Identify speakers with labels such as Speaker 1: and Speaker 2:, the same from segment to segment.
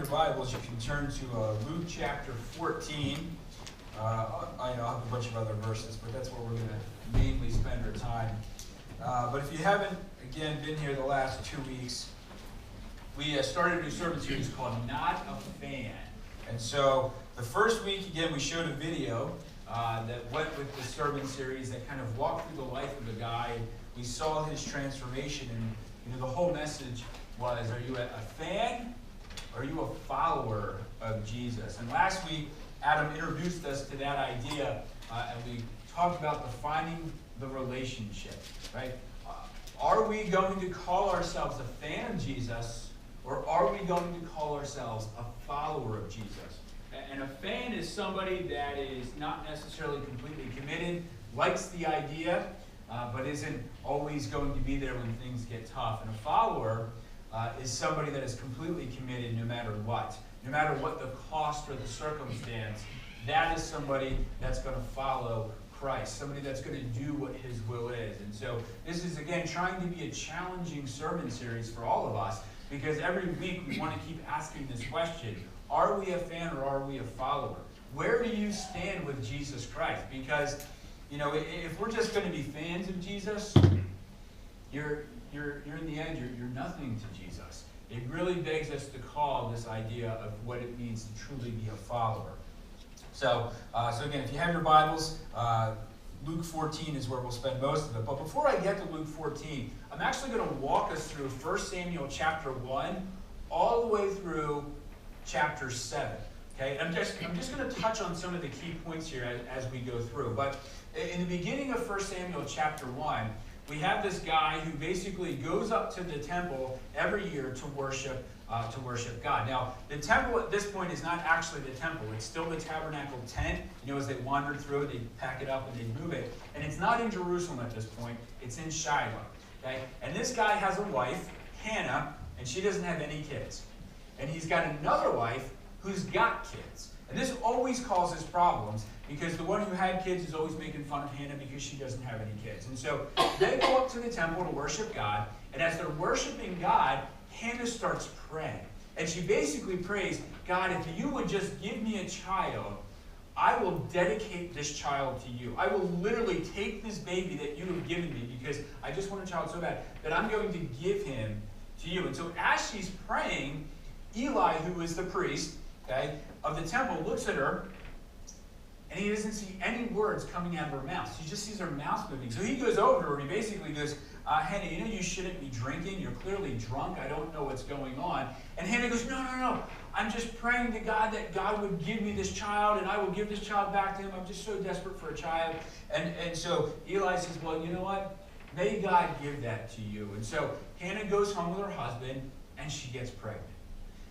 Speaker 1: your Bibles, you can turn to Luke chapter 14. I have a bunch of other verses, but that's where we're going to mainly spend our time. But if you haven't, again, been here the last 2 weeks, we started a new sermon series called Not a Fan. And so the first week, again, we showed a video that went with the sermon series that kind of walked through the life of the guy. We saw his transformation, and the whole message was, are you a fan or are you a follower of Jesus? And last week, Adam introduced us to that idea, and we talked about defining the relationship, right? Are we going to call ourselves a fan of Jesus, or are we going to call ourselves a follower of Jesus? And a fan is somebody that is not necessarily completely committed, likes the idea, but isn't always going to be there when things get tough. And a follower is somebody that is completely committed no matter what. No matter what the cost or the circumstance, that is somebody that's going to follow Christ, somebody that's going to do what his will is. And so this is, again, trying to be a challenging sermon series for all of us, because every week we want to keep asking this question: are we a fan or are we a follower? Where do you stand with Jesus Christ? Because, if we're just going to be fans of Jesus, you're in the end, you're nothing to Jesus. It really begs us to call this idea of what it means to truly be a follower. So again, if you have your Bibles, Luke 14 is where we'll spend most of it. But before I get to Luke 14, I'm actually going to walk us through 1 Samuel chapter 1 all the way through chapter 7. Okay, I'm just going to touch on some of the key points here as we go through. But in the beginning of 1 Samuel chapter 1, we have this guy who basically goes up to the temple every year to worship God. Now, the temple at this point is not actually the temple. It's still the tabernacle tent. As they wandered through it, they'd pack it up and they'd move it. And it's not in Jerusalem at this point. It's in Shiloh. Okay? And this guy has a wife, Hannah, and she doesn't have any kids. And he's got another wife who's got kids. And this always causes problems, because the one who had kids is always making fun of Hannah because she doesn't have any kids. And so they go up to the temple to worship God, and as they're worshiping God, Hannah starts praying. And she basically prays, God, if you would just give me a child, I will dedicate this child to you. I will literally take this baby that you have given me, because I just want a child so bad, that I'm going to give him to you. And so as she's praying, Eli, who is the priest, of the temple, looks at her, and he doesn't see any words coming out of her mouth. He just sees her mouth moving. So he goes over to her and he basically goes, Hannah, you shouldn't be drinking. You're clearly drunk. I don't know what's going on. And Hannah goes, no. I'm just praying to God that God would give me this child, and I will give this child back to him. I'm just so desperate for a child. And so Eli says, well, you know what? May God give that to you. And so Hannah goes home with her husband, and she gets pregnant.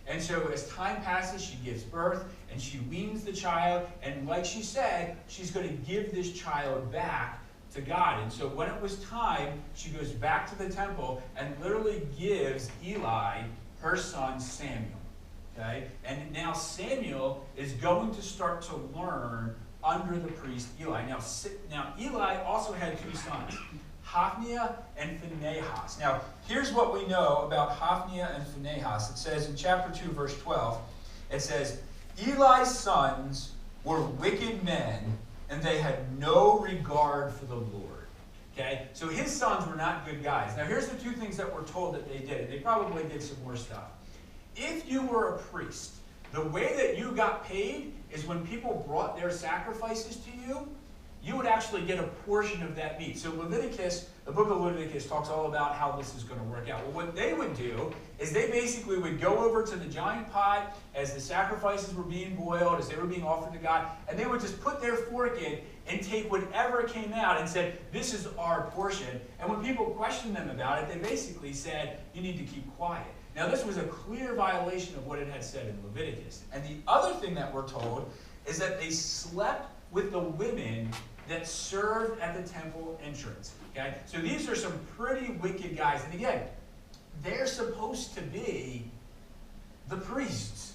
Speaker 1: And so as time passes, she gives birth, and she weans the child, and like she said, she's going to give this child back to God. And so when it was time, she goes back to the temple and literally gives Eli her son Samuel. Okay? And now Samuel is going to start to learn under the priest Eli. Now Eli also had two sons, Hophni and Phinehas. Now, here's what we know about Hophni and Phinehas. It says in chapter 2, verse 12, it says, Eli's sons were wicked men, and they had no regard for the Lord. Okay? So his sons were not good guys. Now, here's the two things that we're told that they did. They probably did some more stuff. If you were a priest, the way that you got paid is when people brought their sacrifices to you, you would actually get a portion of that meat. So Leviticus, the book of Leviticus, talks all about how this is going to work out. Well, what they would do is they basically would go over to the giant pot as the sacrifices were being boiled, as they were being offered to God, and they would just put their fork in and take whatever came out and said, this is our portion. And when people questioned them about it, they basically said, you need to keep quiet. Now, this was a clear violation of what it had said in Leviticus. And the other thing that we're told is that they slept with the women that served at the temple entrance. Okay? So these are some pretty wicked guys. And again, they're supposed to be the priests,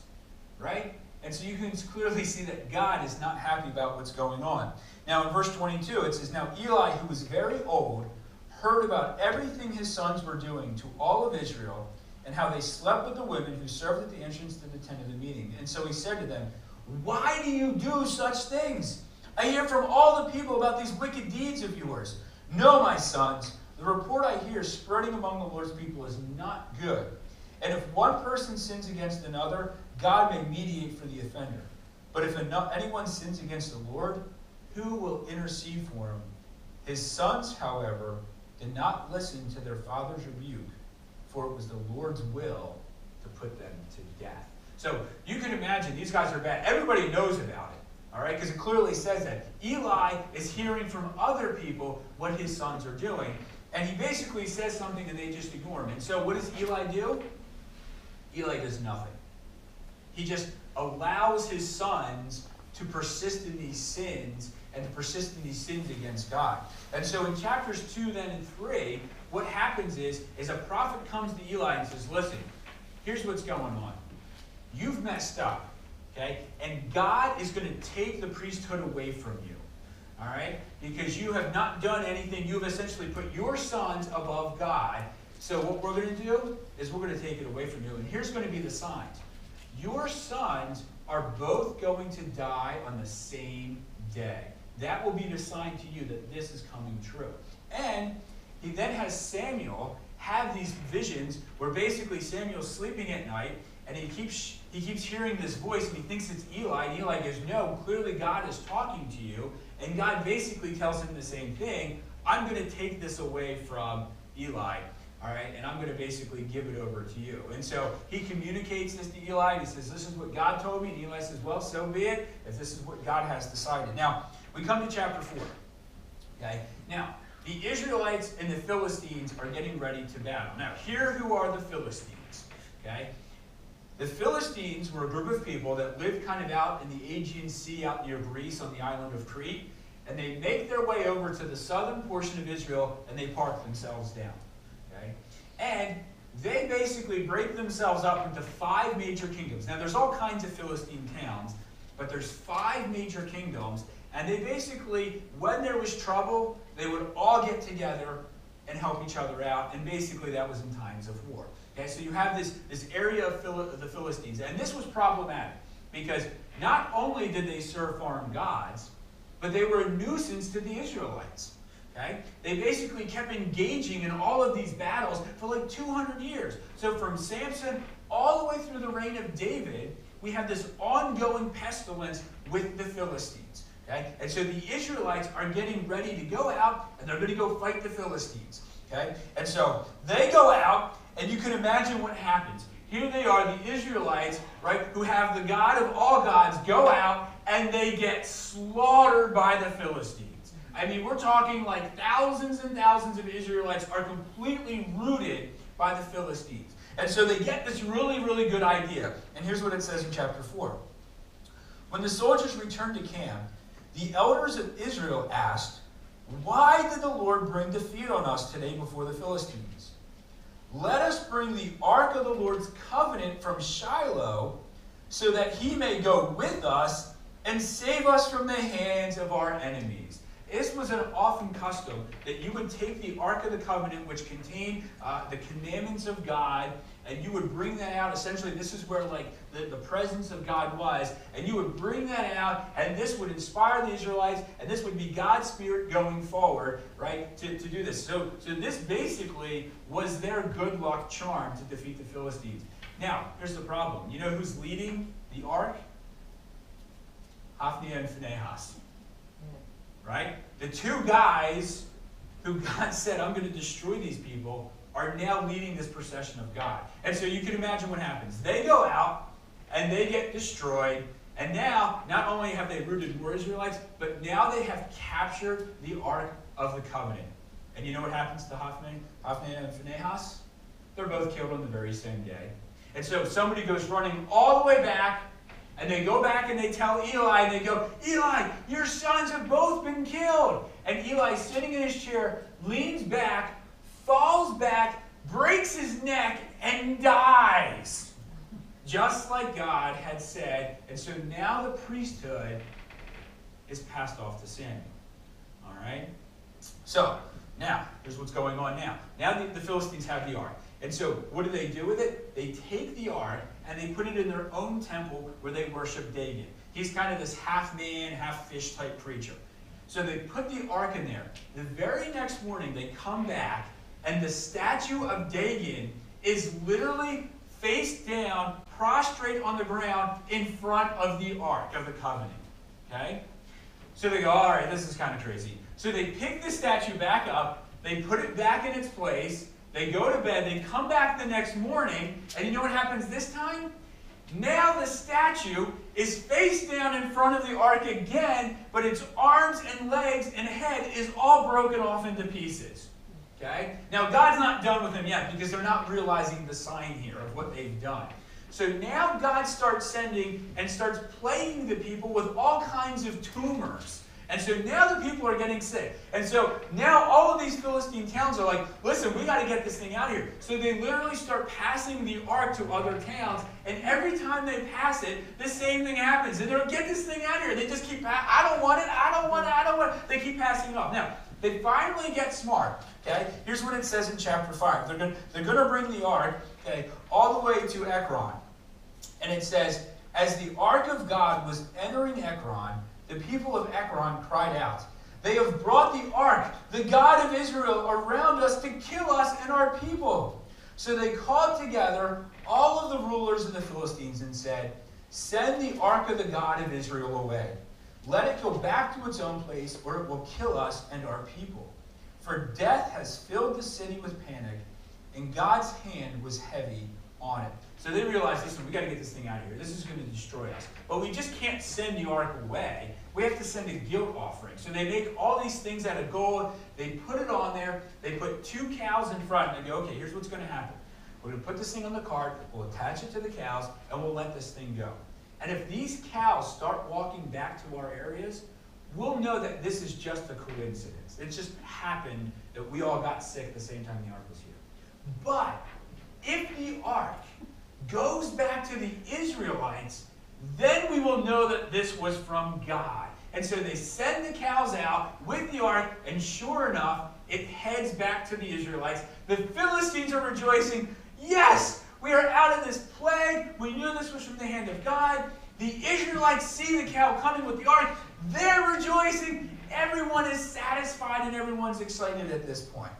Speaker 1: right? And so you can clearly see that God is not happy about what's going on. Now in verse 22, it says, Now Eli, who was very old, heard about everything his sons were doing to all of Israel, and how they slept with the women who served at the entrance to the tent of the meeting. And so he said to them, "Why do you do such things? I hear from all the people about these wicked deeds of yours. No, my sons, the report I hear spreading among the Lord's people is not good. And if one person sins against another, God may mediate for the offender. But if anyone sins against the Lord, who will intercede for him? His sons, however, did not listen to their father's rebuke, for it was the Lord's will to put them to death." So you can imagine these guys are bad. Everybody knows about it, all right, because it clearly says that. Eli is hearing from other people what his sons are doing, and he basically says something and they just ignore him. And so what does Eli do? Eli does nothing. He just allows his sons to persist in these sins and to persist in these sins against God. And so in chapters 2 then and 3, what happens is a prophet comes to Eli and says, "Listen, here's what's going on. You've messed up, okay? And God is going to take the priesthood away from you, all right? Because you have not done anything. You've essentially put your sons above God. So what we're going to do is we're going to take it away from you. And here's going to be the signs. Your sons are both going to die on the same day. That will be the sign to you that this is coming true." And he then has Samuel have these visions where basically Samuel's sleeping at night and he keeps hearing this voice and he thinks it's Eli. And Eli goes, "No, clearly God is talking to you." And God basically tells him the same thing. "I'm going to take this away from Eli. All right, and I'm going to basically give it over to you." And so he communicates this to Eli, and he says, "This is what God told me." And Eli says, "Well, so be it, if this is what God has decided." Now, we come to chapter 4. Okay? Now, the Israelites and the Philistines are getting ready to battle. Now, here who are the Philistines? Okay? The Philistines were a group of people that lived kind of out in the Aegean Sea, out near Greece on the island of Crete. And they make their way over to the southern portion of Israel, and they park themselves down. Okay? And they basically break themselves up into 5 major kingdoms. Now, there's all kinds of Philistine towns, but there's 5 major kingdoms. And they basically, when there was trouble, they would all get together and help each other out. And basically, that was in times of war. Okay, so you have this area of the Philistines. And this was problematic because not only did they serve foreign gods, but they were a nuisance to the Israelites. Okay? They basically kept engaging in all of these battles for like 200 years. So from Samson all the way through the reign of David, we have this ongoing pestilence with the Philistines. Okay? And so the Israelites are getting ready to go out, and they're going to go fight the Philistines. Okay? And so they go out, and you can imagine what happens. Here they are, the Israelites, right, who have the God of all gods, go out, and they get slaughtered by the Philistines. I mean, we're talking like thousands and thousands of Israelites are completely rooted by the Philistines. And so they get this really, really good idea. And here's what it says in chapter 4. When the soldiers returned to camp, the elders of Israel asked, "Why did the Lord bring defeat on us today before the Philistines? Let us bring the ark of the Lord's covenant from Shiloh, so that he may go with us and save us from the hands of our enemies." This was an often custom that you would take the Ark of the Covenant, which contained the commandments of God, and you would bring that out. Essentially, this is where like the presence of God was, and you would bring that out, and this would inspire the Israelites, and this would be God's Spirit going forward, right, to do this. So this basically was their good luck charm to defeat the Philistines. Now, here's the problem. You know who's leading the Ark? Hophni and Phinehas. Right? The 2 guys who God said, "I'm going to destroy these people," are now leading this procession of God. And so you can imagine what happens. They go out, and they get destroyed, and now, not only have they rooted more Israelites, but now they have captured the Ark of the Covenant. And you know what happens to Hophni and Phinehas? They're both killed on the very same day. And so somebody goes running all the way back, and they go back and they tell Eli, and they go, "Eli, your sons have both been killed." And Eli, sitting in his chair, leans back, falls back, breaks his neck, and dies. Just like God had said. And so now the priesthood is passed off to Samuel. All right? So, now, here's what's going on now. Now the Philistines have the ark. And so what do they do with it? They take the ark and they put it in their own temple where they worship Dagon. He's kind of this half man, half fish type creature. So they put the ark in there. The very next morning they come back and the statue of Dagon is literally face down, prostrate on the ground in front of the Ark of the Covenant. Okay? So they go, all right, this is kind of crazy. So they pick the statue back up, they put it back in its place, they go to bed, they come back the next morning, and you know what happens this time? Now the statue is face down in front of the Ark again, but its arms and legs and head is all broken off into pieces. Okay? Now, God's not done with them yet because they're not realizing the sign here of what they've done. So now God starts sending and starts plaguing the people with all kinds of tumors. And so now the people are getting sick. And so now all of these Philistine towns are like, listen, we got to get this thing out of here. So they literally start passing the ark to other towns. And every time they pass it, the same thing happens. And they're like, get this thing out of here. They just keep, I don't want it, I don't want it, I don't want it. They keep passing it off. Now, they finally get smart. Okay? Here's what it says in chapter 5. They're going to bring the ark, okay, all the way to Ekron. And it says, as the ark of God was entering Ekron, the people of Ekron cried out, they have brought the ark, the God of Israel, around us to kill us and our people. So they called together all of the rulers of the Philistines and said, send the ark of the God of Israel away. Let it go back to its own place, or it will kill us and our people. For death has filled the city with panic, and God's hand was heavy on it. So they realized, listen, we got to get this thing out of here. This is going to destroy us. But we just can't send the ark away. We have to send a guilt offering. So they make all these things out of gold. They put it on there. They put 2 cows in front, and they go, okay, here's what's going to happen. We're going to put this thing on the cart. We'll attach it to the cows, and we'll let this thing go. And if these cows start walking back to our areas, we'll know that this is just a coincidence. It just happened that we all got sick at the same time the ark was here. But if the ark goes back to the Israelites, then we will know that this was from God. And so they send the cows out with the ark, and sure enough, it heads back to the Israelites. The Philistines are rejoicing. Yes, we are out of this plague. We knew this was from the hand of God. The Israelites see the cow coming with the ark. They're rejoicing. Everyone is satisfied and everyone's excited at this point.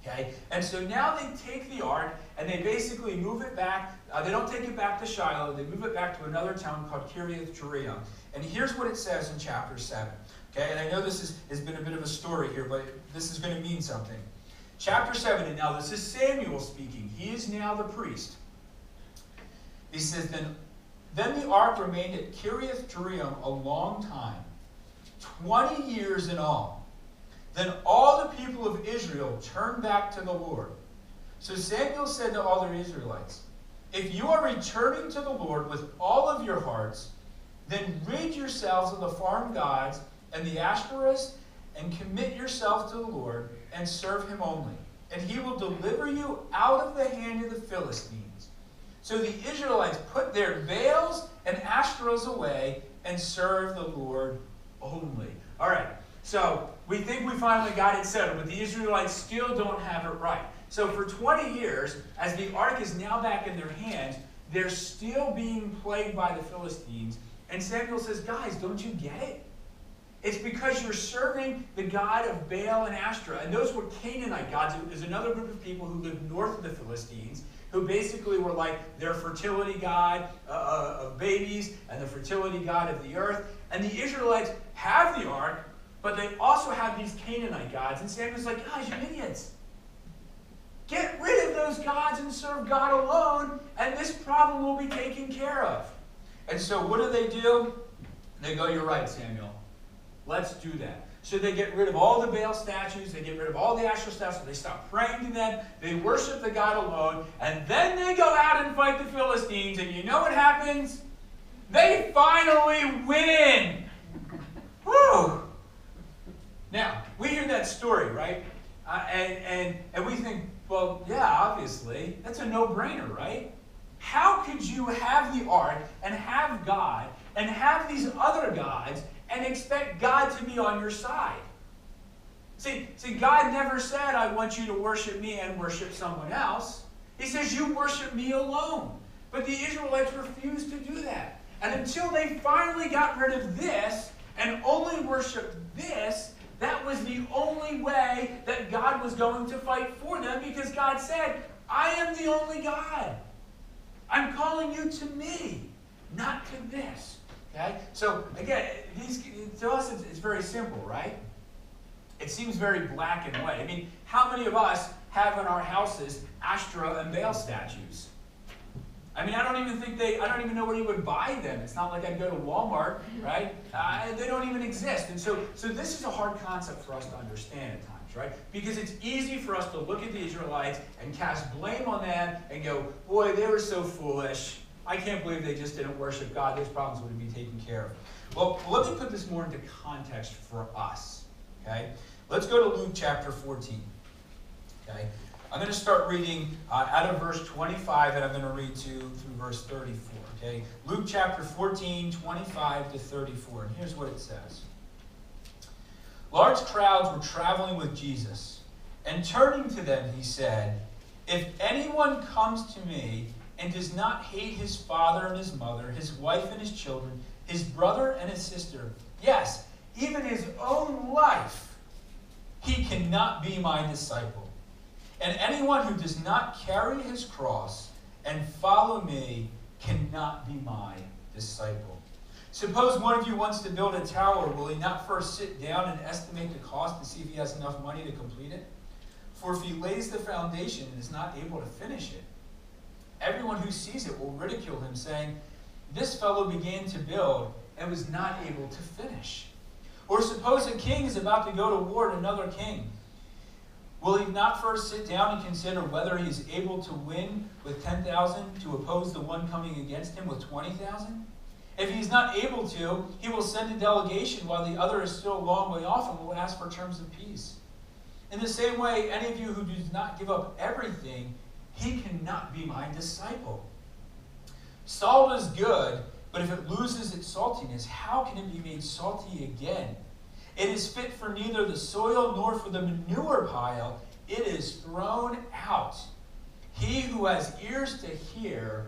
Speaker 1: Okay? And so now they take the ark and they basically move it back. They don't take it back to Shiloh. They move it back to another town called Kiriath-Jearim. And here's what it says in chapter 7. Okay? And I know this has been a bit of a story here, but this is going to mean something. Chapter 7, and now this is Samuel speaking. He is now the priest. He says, Then the ark remained at Kiriath-Jearim a long time, 20 years in all. Then all the people of Israel turned back to the Lord. So Samuel said to all the Israelites, if you are returning to the Lord with all of your hearts, then rid yourselves of the foreign gods and the Ashtoreths, and commit yourself to the Lord, and serve him only. And he will deliver you out of the hand of the Philistines. So the Israelites put their Baals and Ashtoreths away, and served the Lord only. All right, so we think we finally got it settled, but the Israelites still don't have it right. So for 20 years, as the ark is now back in their hands, they're still being plagued by the Philistines. And Samuel says, guys, don't you get it? It's because you're serving the god of Baal and Ashtoreth. And those were Canaanite gods. There's another group of people who lived north of the Philistines, who basically were like their fertility god of babies and the fertility god of the earth. And the Israelites have the ark, but they also have these Canaanite gods. And Samuel's like, guys, you idiots. Get rid of those gods and serve God alone, and this problem will be taken care of. And so what do? They go, you're right, Samuel. Let's do that. So they get rid of all the Baal statues. They get rid of all the Asherah statues. They stop praying to them. They worship the God alone. And then they go out and fight the Philistines. And you know what happens? They finally win. Woo! Now, we hear that story, right? And we think, well, yeah, obviously. That's a no-brainer, right? How could you have the ark and have God and have these other gods and expect God to be on your side? See, God never said, I want you to worship me and worship someone else. He says, you worship me alone. But the Israelites refused to do that. And until they finally got rid of this and only worshiped this, that was the only way that God was going to fight for them, because God said, I am the only God. I'm calling you to me, not to this. Okay? So, again, to us it's very simple, right? It seems very black and white. I mean, how many of us have in our houses Asherah and Baal statues? I mean, I don't even know where you would buy them. It's not like I'd go to Walmart, right? They don't even exist. And so this is a hard concept for us to understand at times, right? Because it's easy for us to look at the Israelites and cast blame on them and go, boy, they were so foolish. I can't believe they just didn't worship God. Those problems would be taken care of. Well, let me put this more into context for us, okay? Let's go to Luke chapter 14, okay? I'm going to start reading out of verse 25, and I'm going to read through verse 34. Okay? Luke chapter 14, 25 to 34. And here's what it says. Large crowds were traveling with Jesus, and turning to them, he said, if anyone comes to me and does not hate his father and his mother, his wife and his children, his brother and his sister, yes, even his own life, he cannot be my disciple. And anyone who does not carry his cross and follow me cannot be my disciple. Suppose one of you wants to build a tower. Will he not first sit down and estimate the cost to see if he has enough money to complete it? For if he lays the foundation and is not able to finish it, everyone who sees it will ridicule him, saying, this fellow began to build and was not able to finish. Or suppose a king is about to go to war with another king. Will he not first sit down and consider whether he is able to win with 10,000 to oppose the one coming against him with 20,000? If he is not able to, he will send a delegation while the other is still a long way off and will ask for terms of peace. In the same way, any of you who does not give up everything, he cannot be my disciple. Salt is good, but if it loses its saltiness, how can it be made salty again? It is fit for neither the soil nor for the manure pile. It is thrown out. He who has ears to hear,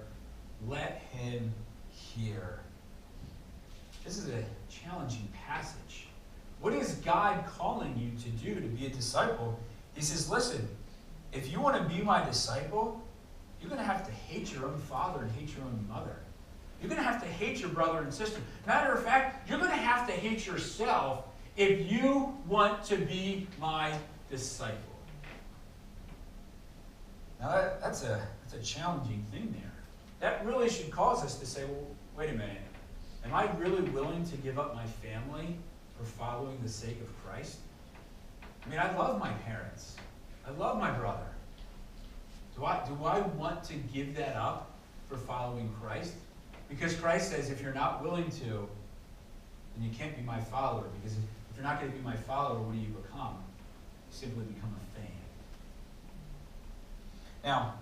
Speaker 1: let him hear. This is a challenging passage. What is God calling you to do to be a disciple? He says, listen, if you want to be my disciple, you're going to have to hate your own father and hate your own mother. You're going to have to hate your brother and sister. Matter of fact, you're going to have to hate yourself if you want to be my disciple. Now that's a challenging thing there. That really should cause us to say, well, wait a minute. Am I really willing to give up my family for following the sake of Christ? I mean, I love my parents. I love my brother. Do I want to give that up for following Christ? Because Christ says if you're not willing to, then you can't be my follower. Because if you're not going to be my follower, what do you become? You simply become a fan. Now,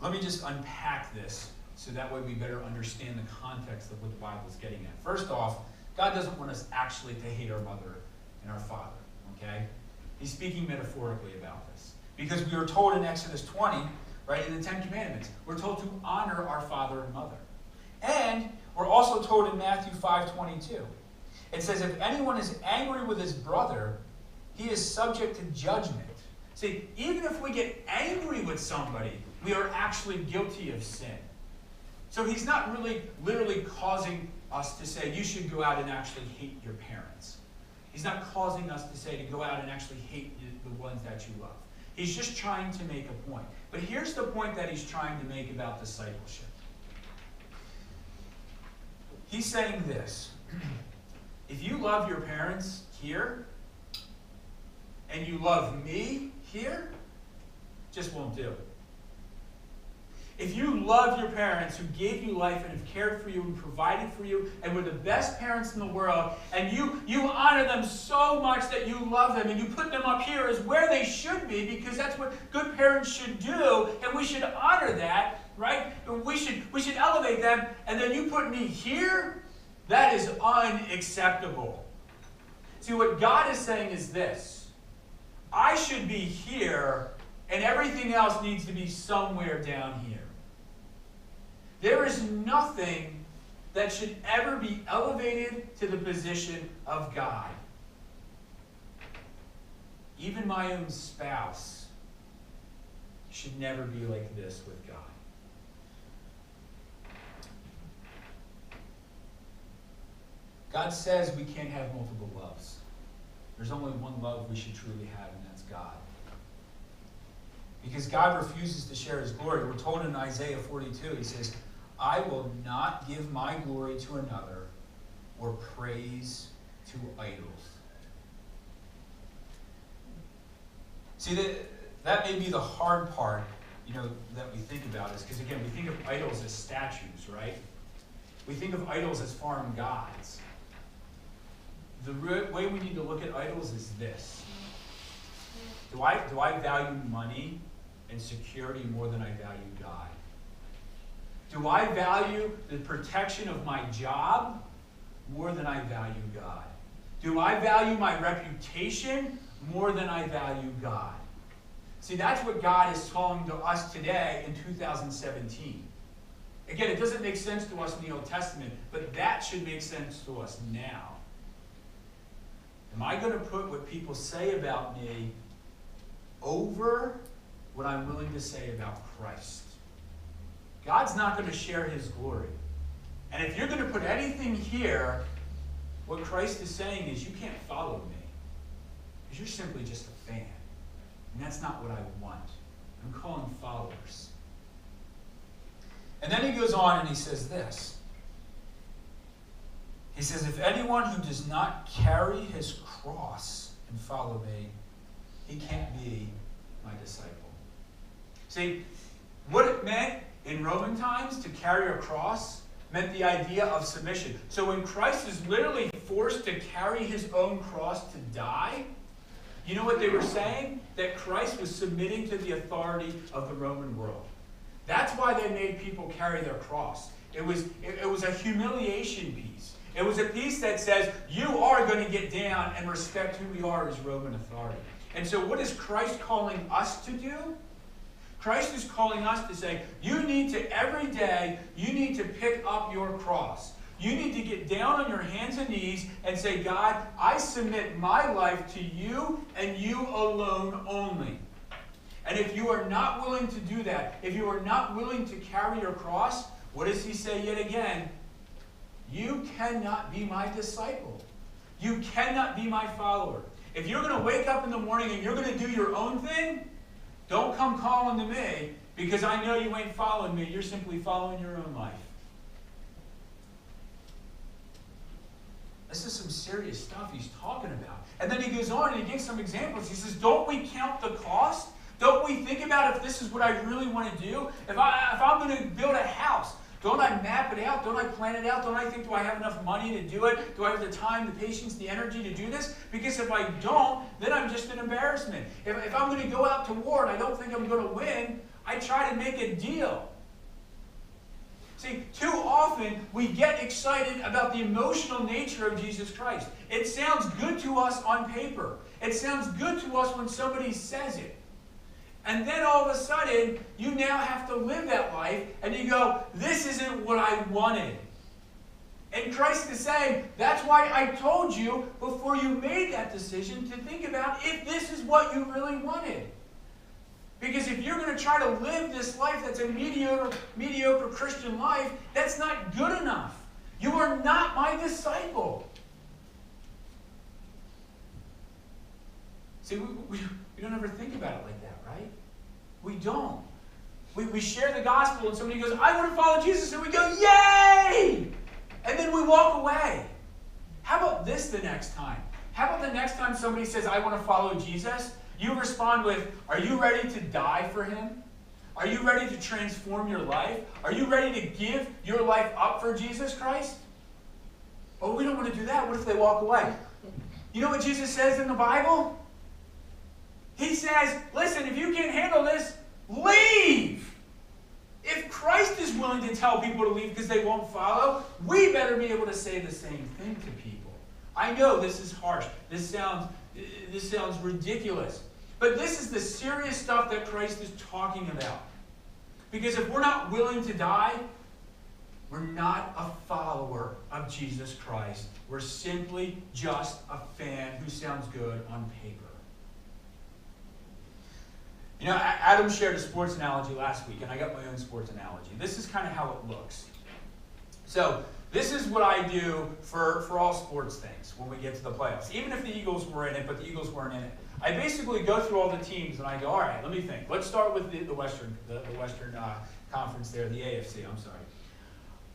Speaker 1: let me just unpack this so that way we better understand the context of what the Bible is getting at. First off, God doesn't want us actually to hate our mother and our father, okay? He's speaking metaphorically about this. Because we are told in Exodus 20, right, in the Ten Commandments, we're told to honor our father and mother. And we're also told in Matthew 5:22, it says, if anyone is angry with his brother, he is subject to judgment. See, even if we get angry with somebody, we are actually guilty of sin. So he's not really literally causing us to say, you should go out and actually hate your parents. He's not causing us to say to go out and actually hate the ones that you love. He's just trying to make a point. But here's the point that he's trying to make about discipleship. He's saying this. If you love your parents here, and you love me here, just won't do. If you love your parents who gave you life and have cared for you and provided for you and were the best parents in the world, and you honor them so much that you love them and you put them up here as where they should be, because that's what good parents should do, and we should honor that, right? We should elevate them, and then you put me here, that is unacceptable. See, what God is saying is this: I should be here and everything else needs to be somewhere down here. There is nothing that should ever be elevated to the position of God. Even my own spouse should never be like this with God. God says we can't have multiple loves. There's only one love we should truly have, and that's God. Because God refuses to share his glory. We're told in Isaiah 42, he says, I will not give my glory to another or praise to idols. See, that may be the hard part, that we think about is because, again, we think of idols as statues, right? We think of idols as foreign gods. The way we need to look at idols is this. Do I value money and security more than I value God? Do I value the protection of my job more than I value God? Do I value my reputation more than I value God? See, that's what God is calling to us today in 2017. Again, it doesn't make sense to us in the Old Testament, but that should make sense to us now. Am I going to put what people say about me over what I'm willing to say about Christ? God's not going to share his glory. And if you're going to put anything here, what Christ is saying is you can't follow me. Because you're simply just a fan. And that's not what I want. I'm calling followers. And then he goes on and he says this. He says, if anyone who does not carry his cross and follow me, he can't be my disciple. See, what it meant in Roman times to carry a cross meant the idea of submission. So when Christ is literally forced to carry his own cross to die, you know what they were saying? That Christ was submitting to the authority of the Roman world. That's why they made people carry their cross. It was a humiliation piece. It was a piece that says, you are going to get down and respect who we are as Roman authority. And so what is Christ calling us to do? Christ is calling us to say, you need to, every day, you need to pick up your cross. You need to get down on your hands and knees and say, God, I submit my life to you and you alone only. And if you are not willing to do that, if you are not willing to carry your cross, what does he say yet again? You cannot be my disciple. You cannot be my follower. If you're going to wake up in the morning and you're going to do your own thing, don't come calling to me because I know you ain't following me. You're simply following your own life. This is some serious stuff he's talking about. And then he goes on and he gives some examples. He says, don't we count the cost? Don't we think about if this is what I really want to do? If I'm going to build a house, don't I map it out? Don't I plan it out? Don't I think, do I have enough money to do it? Do I have the time, the patience, the energy to do this? Because if I don't, then I'm just an embarrassment. If I'm going to go out to war and I don't think I'm going to win, I try to make a deal. See, too often we get excited about the emotional nature of Jesus Christ. It sounds good to us on paper. It sounds good to us when somebody says it. And then all of a sudden, you now have to live that life, and you go, this isn't what I wanted. And Christ is saying, that's why I told you before you made that decision to think about if this is what you really wanted. Because if you're going to try to live this life that's a mediocre Christian life, that's not good enough. You are not my disciple. See, we don't ever think about it like that, right? We don't. We share the gospel and somebody goes, I want to follow Jesus, and we go, yay! And then we walk away. How about this the next time? How about the next time somebody says, I want to follow Jesus? You respond with, are you ready to die for him? Are you ready to transform your life? Are you ready to give your life up for Jesus Christ? Oh, we don't want to do that. What if they walk away? You know what Jesus says in the Bible? He says, listen, if you can't handle this, leave. If Christ is willing to tell people to leave because they won't follow, we better be able to say the same thing to people. I know this is harsh. This sounds ridiculous. But this is the serious stuff that Christ is talking about. Because if we're not willing to die, we're not a follower of Jesus Christ. We're simply just a fan who sounds good on paper. You know, Adam shared a sports analogy last week, and I got my own sports analogy. This is kind of how it looks. So, this is what I do for all sports things when we get to the playoffs. Even if the Eagles were in it, but the Eagles weren't in it. I basically go through all the teams, and I go, all right, let me think. Let's start with the Western Conference there, the AFC, I'm sorry.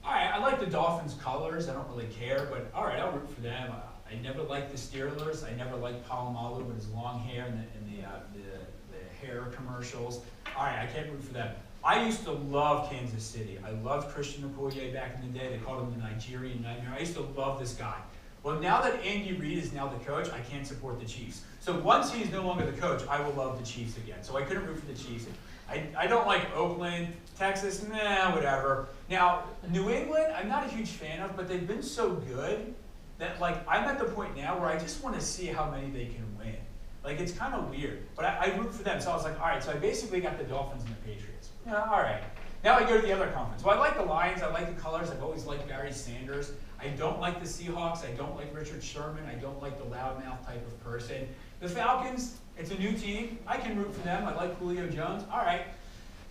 Speaker 1: All right, I like the Dolphins' colors. I don't really care, but all right, I'll root for them. I never liked the Steelers. I never liked Palomalu with his long hair and the hair commercials. All right, I can't root for them. I used to love Kansas City. I loved Christian Okoye back in the day. They called him the Nigerian Nightmare. I used to love this guy. Well, now that Andy Reid is now the coach, I can't support the Chiefs. So once he's no longer the coach, I will love the Chiefs again. So I couldn't root for the Chiefs. I don't like Oakland, Texas, nah, whatever. Now, New England, I'm not a huge fan of, but they've been so good that, like, I'm at the point now where I just want to see how many they can win. Like, it's kind of weird. But I root for them. So I was like, all right, so I basically got the Dolphins and the Patriots. Yeah, all right. Now I go to the other conference. Well, I like the Lions. I like the colors. I've always liked Barry Sanders. I don't like the Seahawks. I don't like Richard Sherman. I don't like the loudmouth type of person. The Falcons, it's a new team. I can root for them. I like Julio Jones. All right.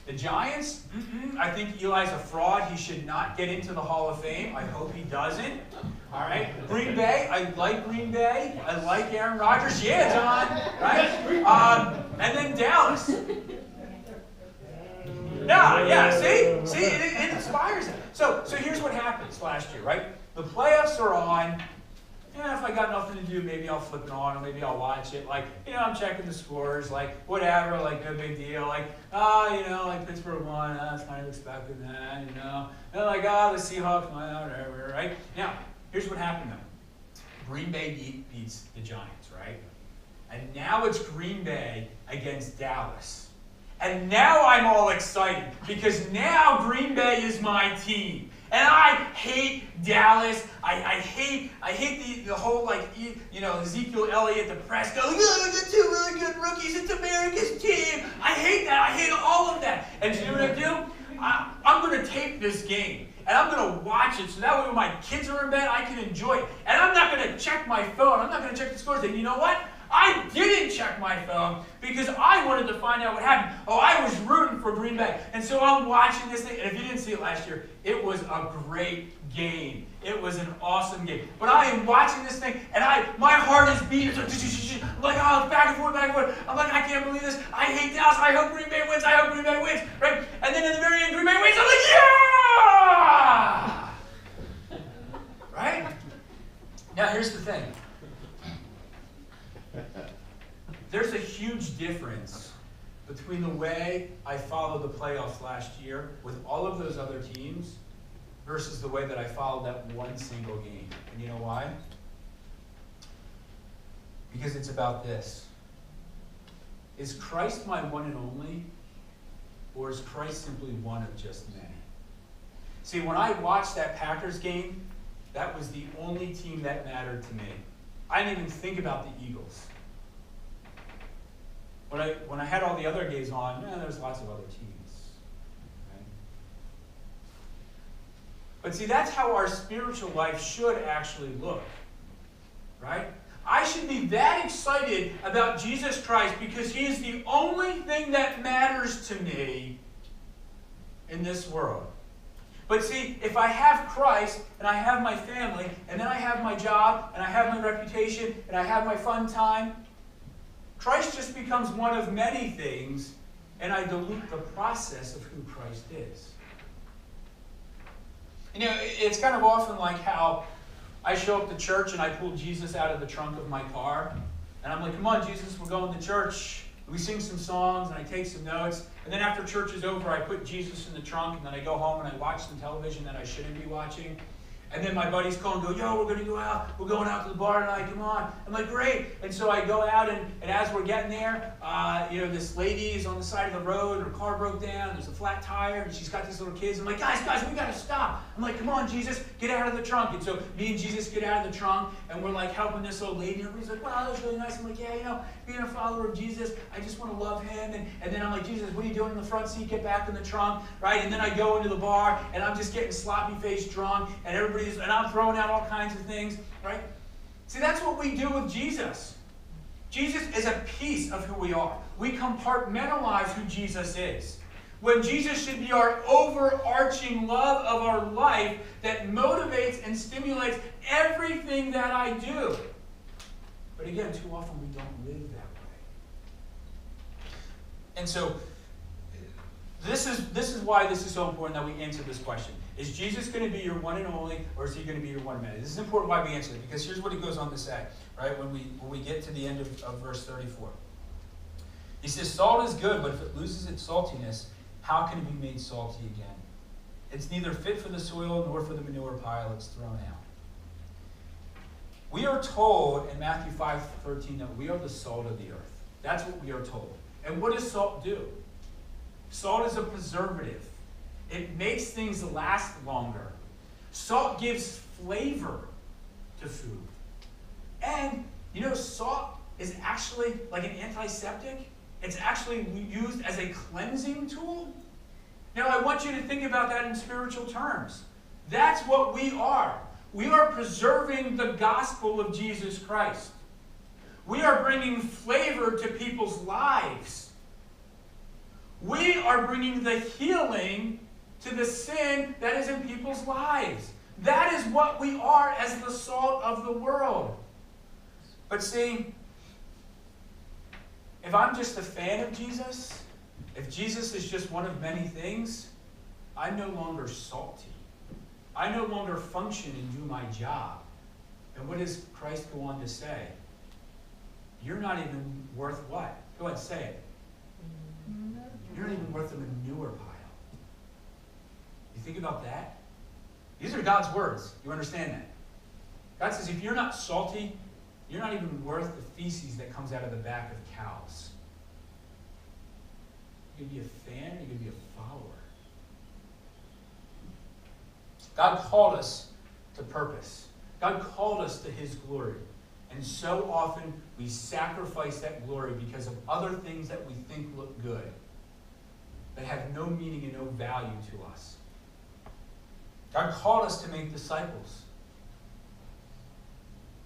Speaker 1: The Giants, I think Eli's a fraud. He should not get into the Hall of Fame. I hope he doesn't. All right. Green Bay, I like Green Bay. I like Aaron Rodgers. Yeah, John. Right? And then Dallas. Yeah, see, it inspires him. So here's what happens last year, right? The playoffs are on. Yeah, if I got nothing to do, maybe I'll flip it on, or maybe I'll watch it. Like, I'm checking the scores, like, whatever, like, no big deal. Like, like Pittsburgh won, that's kind of expected that, And like, the Seahawks won, whatever, right? Now, here's what happened, though. Green Bay beats the Giants, right? And now it's Green Bay against Dallas. And now I'm all excited, because now Green Bay is my team. And I hate Dallas. I hate the whole, like, Ezekiel Elliott, the press goes, the two really good rookies, it's America's team. I hate that. I hate all of that. And you know what I do? I'm going to tape this game. And I'm going to watch it so that way when my kids are in bed, I can enjoy it. And I'm not going to check my phone. I'm not going to check the scores. And you know what? I didn't check my phone because I wanted to find out what happened. I was rooting for Green Bay. And so I'm watching this thing. And if you didn't see it last year, it was a great game. It was an awesome game. But I am watching this thing, and my heart is beating. I'm like, back and forth, back and forth. I'm like, I can't believe this. I hate Dallas. I hope Green Bay wins. I hope Green Bay wins. Right? And then at the very end, Green Bay wins. I'm like, yeah! Right? Now, here's the thing. There's a huge difference between the way I followed the playoffs last year with all of those other teams versus the way that I followed that one single game. And you know why? Because it's about this. Is Christ my one and only, or is Christ simply one of just many? See, when I watched that Packers game, that was the only team that mattered to me. I didn't even think about the Eagles. When I had all the other games on, there's lots of other teams. Right? But see, that's how our spiritual life should actually look. Right? I should be that excited about Jesus Christ because he is the only thing that matters to me in this world. But see, if I have Christ, and I have my family, and then I have my job, and I have my reputation, and I have my fun time, Christ just becomes one of many things, and I dilute the process of who Christ is. It's kind of often like how I show up to church and I pull Jesus out of the trunk of my car, and I'm like, come on, Jesus, we're going to church. We sing some songs, and I take some notes, and then after church is over, I put Jesus in the trunk, and then I go home and I watch some television that I shouldn't be watching. And then my buddies call and go, yo, we're going to go out. We're going out to the bar tonight. Come on. I'm like, great. And so I go out, and as we're getting there, this lady is on the side of the road. Her car broke down. There's a flat tire, and she's got these little kids. I'm like, guys, we got to stop. I'm like, come on, Jesus, get out of the trunk. And so me and Jesus get out of the trunk, and we're like helping this old lady. And everybody's like, wow, that was really nice. I'm like, yeah, being a follower of Jesus, I just want to love him. And then I'm like, Jesus, what are you doing in the front seat? Get back in the trunk, right? And then I go into the bar, and I'm just getting sloppy-faced drunk, and I'm throwing out all kinds of things, right? See, that's what we do with Jesus. Jesus is a piece of who we are. We compartmentalize who Jesus is. When Jesus should be our overarching love of our life that motivates and stimulates everything that I do. But again, too often we don't live that way. And so, this is why this is so important that we answer this question. Is Jesus going to be your one and only, or is he going to be your one and only? This is important why we answer it, because here's what he goes on to say, right? When we get to the end of verse 34. He says, salt is good, but if it loses its saltiness, how can it be made salty again? It's neither fit for the soil nor for the manure pile. It's thrown out. We are told in Matthew 5:13 that we are the salt of the earth. That's what we are told. And what does salt do? Salt is a preservative. It makes things last longer. Salt gives flavor to food. And, salt is actually like an antiseptic. It's actually used as a cleansing tool. Now, I want you to think about that in spiritual terms. That's what we are. We are preserving the gospel of Jesus Christ. We are bringing flavor to people's lives. We are bringing the healing to the sin that is in people's lives. That is what we are as the salt of the world. But see, if I'm just a fan of Jesus, if Jesus is just one of many things, I'm no longer salty. I no longer function and do my job. And what does Christ go on to say? You're not even worth what? Go ahead, say it. You're not even worth a manure pile. You think about that? These are God's words. You understand that? God says if you're not salty, you're not even worth the feces that comes out of the back of cows. You're going to be a fan, or you're going to be a follower. God called us to purpose. God called us to his glory. And so often we sacrifice that glory because of other things that we think look good, that have no meaning and no value to us. God called us to make disciples.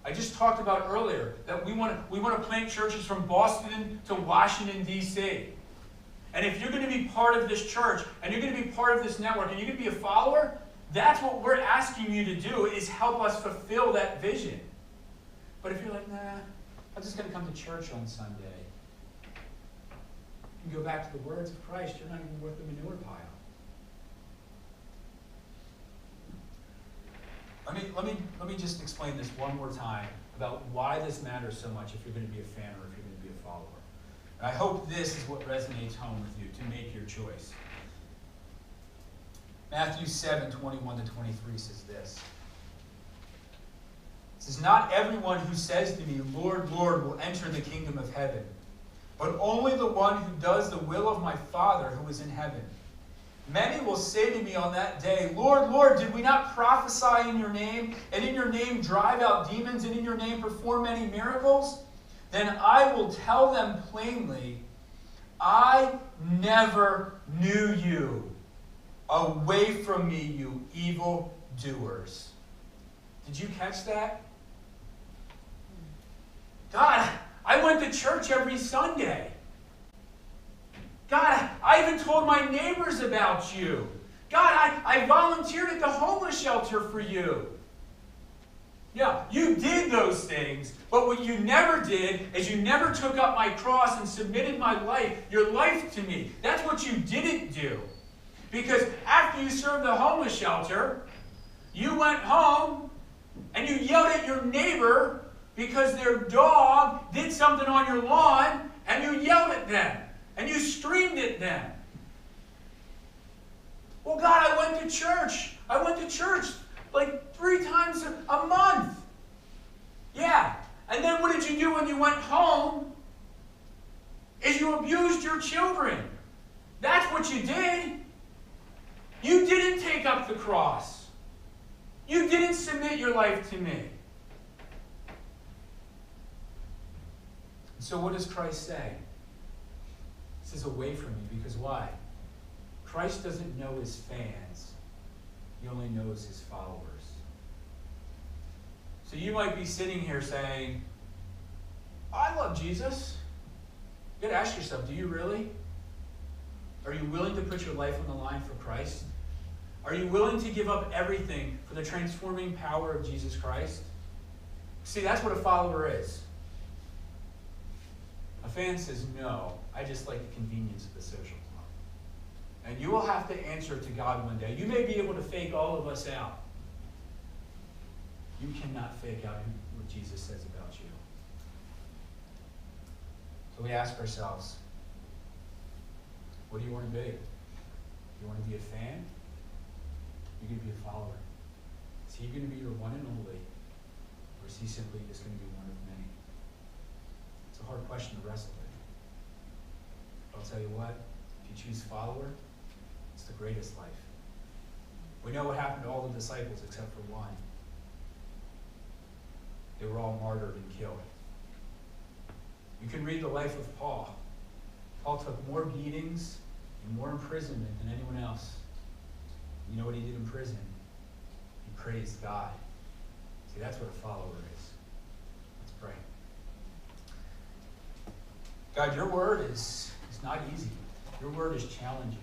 Speaker 1: I just talked about earlier that we want to plant churches from Boston to Washington, D.C. And if you're going to be part of this church, and you're going to be part of this network, and you're going to be a follower, that's what we're asking you to do, is help us fulfill that vision. But if you're like, nah, I'm just going to come to church on Sunday, you go back to the words of Christ, you're not even worth the manure pile. Let me just explain this one more time about why this matters so much if you're going to be a fan or if you're going to be a follower. And I hope this is what resonates home with you to make your choice. Matthew 7:21-23 says this. It says, not everyone who says to me, Lord, Lord, will enter the kingdom of heaven, but only the one who does the will of my Father who is in heaven. Many will say to me on that day, Lord, Lord, did we not prophesy in your name, and in your name drive out demons, and in your name perform many miracles? Then I will tell them plainly, I never knew you. Away from me, you evil doers. Did you catch that? God, I went to church every Sunday. God, I even told my neighbors about you. God, I volunteered at the homeless shelter for you. Yeah, you did those things, but what you never did is you never took up my cross and submitted your life to me. That's what you didn't do. Because after you served the homeless shelter, you went home and you yelled at your neighbor because their dog did something on your lawn, and you yelled at them. And you screamed at them. Well, God, I went to church. like 3 times a month. Yeah. And then what did you do when you went home? Is you abused your children. That's what you did. You didn't take up the cross. You didn't submit your life to me. So what does Christ say? He says, away from me, because why? Christ doesn't know his fans. He only knows his followers. So you might be sitting here saying, I love Jesus. You got to ask yourself, do you really? Are you willing to put your life on the line for Christ? Are you willing to give up everything for the transforming power of Jesus Christ? See, that's what a follower is. A fan says, no, I just like the convenience of the social club. And you will have to answer to God one day. You may be able to fake all of us out. You cannot fake out what Jesus says about you. So we ask ourselves, what do you want to be? You want to be a fan? You're going to be a follower. Is he going to be your one and only? Or is he simply just going to be one of many? It's a hard question to wrestle with. But I'll tell you what, if you choose follower, it's the greatest life. We know what happened to all the disciples except for one. They were all martyred and killed. You can read the life of Paul. Paul took more beatings and more imprisonment than anyone else. You know what he did in prison? He praised God. See, that's what a follower is. Let's pray. God, your word is not easy. Your word is challenging.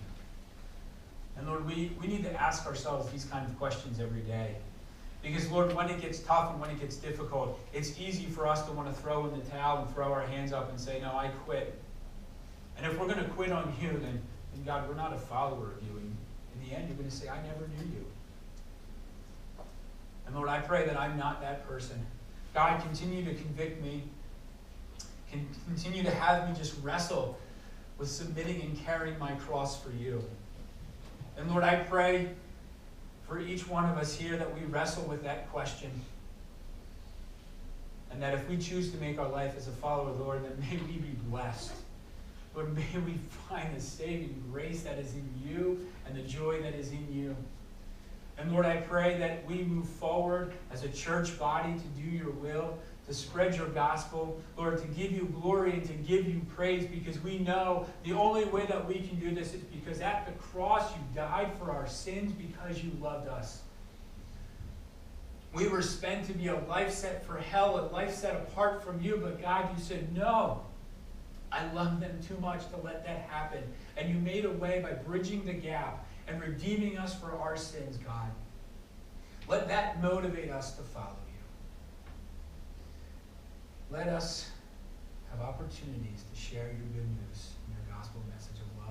Speaker 1: And Lord, we need to ask ourselves these kinds of questions every day. Because, Lord, when it gets tough and when it gets difficult, it's easy for us to want to throw in the towel and throw our hands up and say, no, I quit. And if we're going to quit on you, then God, we're not a follower of you. And in the end, you're going to say, I never knew you. And Lord, I pray that I'm not that person. God, continue to convict me. Continue to have me just wrestle with submitting and carrying my cross for you. And Lord, I pray for each one of us here that we wrestle with that question. And that if we choose to make our life as a follower, Lord, then may we be blessed. Lord, may we find the saving grace that is in you and the joy that is in you. And Lord, I pray that we move forward as a church body to do your will, to spread your gospel, Lord, to give you glory and to give you praise, because we know the only way that we can do this is because at the cross you died for our sins because you loved us. We were spent to be a life set for hell, a life set apart from you, but God, you said, no, I love them too much to let that happen. And you made a way by bridging the gap and redeeming us for our sins, God. Let that motivate us to follow you. Let us have opportunities to share your good news and your gospel message of love.